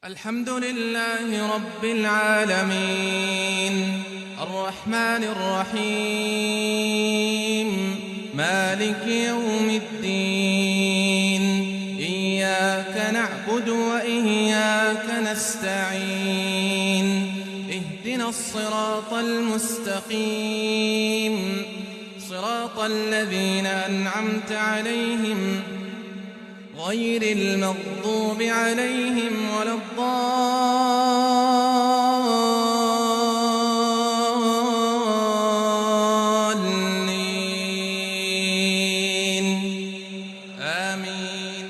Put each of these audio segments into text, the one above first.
الحمد لله رب العالمين الرحمن الرحيم مالك يوم الدين إياك نعبد وإياك نستعين اهدنا الصراط المستقيم صراط الذين أنعمت عليهم غير المغضوب عليهم ولا الضالين آمين.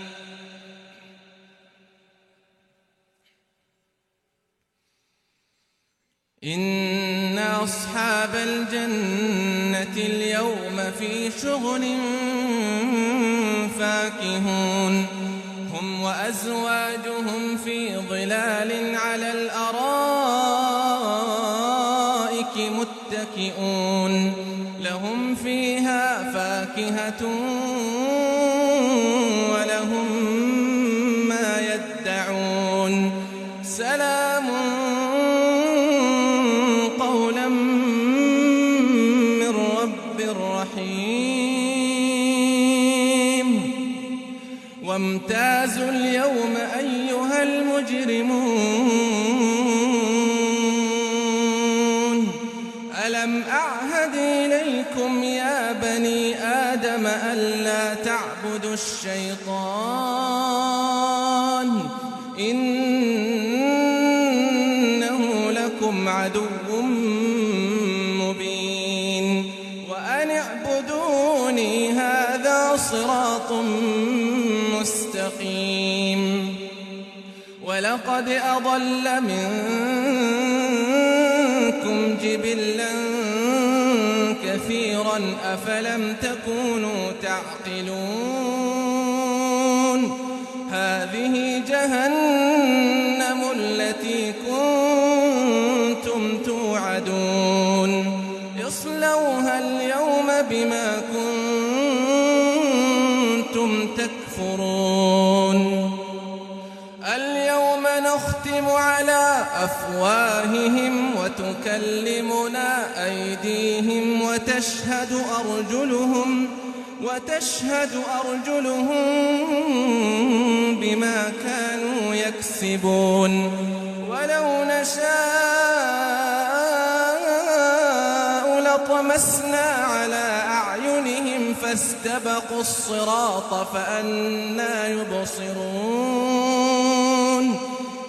إن أصحاب الجنة اليوم في شغل فاكهون هم وأزواجهم في ظلال على الأرائك متكئون لهم فيها فاكهة ولهم ما يدعون سلام قولا من رب رحيم. وامتازوا اليوم أيها المجرمون ألم أعهد إليكم يا بني آدم ألا تعبدوا الشيطان إنه لكم عدو مبين وأن اعبدوني هذا صراط مستقيم. ولقد أضل منكم جبلا كثيرا أفلم تكونوا تعقلون هذه جهنم التي كنتم توعدون اصلوها اليوم بما كنتم تكفرون. اليوم نختم على أفواههم وتكلمنا أيديهم وتشهد أرجلهم بما كانوا يكسبون. ولو نشاء لطمسنا على أعينهم فاستبقوا الصراط فأنى يبصرون.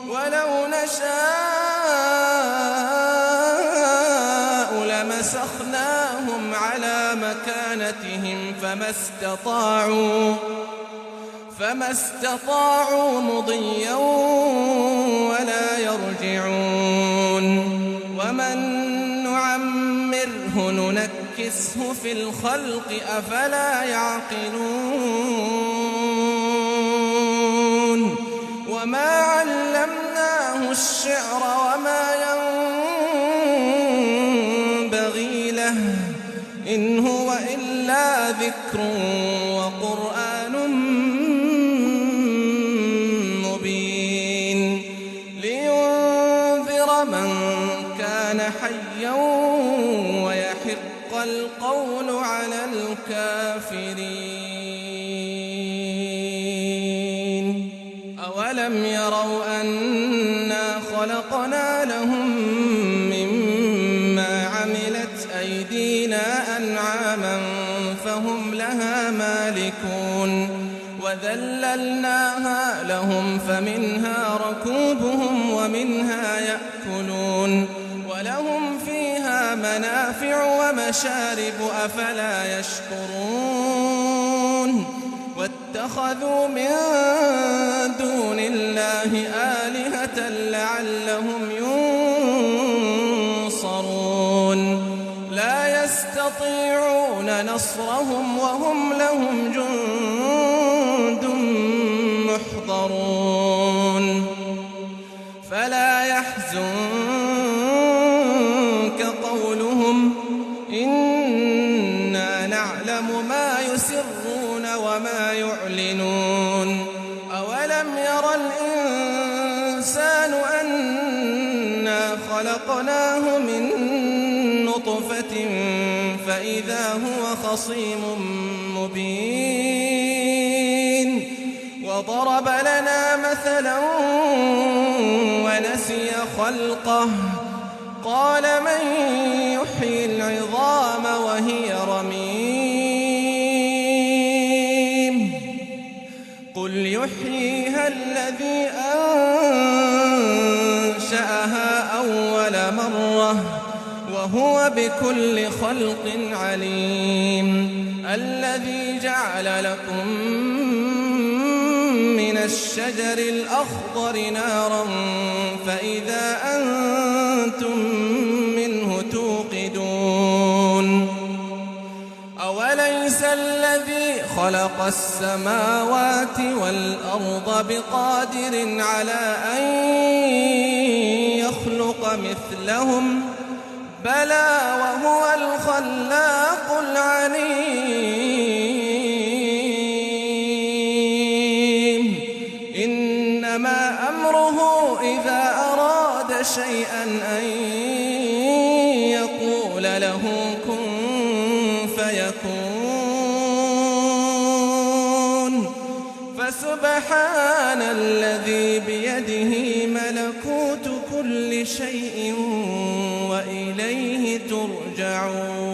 ولو نشاء لمسخناهم على مكانتهم فما استطاعوا مضيا ولا يرجعون. ومن نعمره ننكسه في الخلق أفلا يعقلون. وما علمناه الشعر وما ينبغي له إن هو إلا ذكر وقرآن مبين لينذر من كان حيا ويحق القول على الكافرين. أولم يروا أنا خلقنا لهم مما عملت أيدينا أنعاما فهم لها مالكون وذللناها لهم فمنها ركوبهم ومنها يأكلون ولهم فيها منافع ومشارب أفلا يشكرون. واتخذوا من دون الله آلهة لعلهم ينصرون لا يستطيعون نصرهم وهم لهم جند محضرون. فلا يحزنك قولهم إنا نعلم ما يسرون وما يعلنون. أولم ير الإنسان الإنسان أنا خلقناه من نطفة فإذا هو خصيم مبين وضرب لنا مثلا ونسي خلقه قال من يحيي العظام وهي رميم قل يحييها الذي أنشأها أول مرة وهو بكل خلق عليم الذي جعل لكم من الشجر الأخضر نارا فإذا أنتم منه توقدون أوليس الذي خلق السماوات والأرض بقادر على أن يخلق مثلهم بلى وهو الخلاق العليم إنما أمره إذا أراد شيئا أن يقول له كن فيكون فسبحان الذي بيده ملكوت كل شيء وإليه ترجعون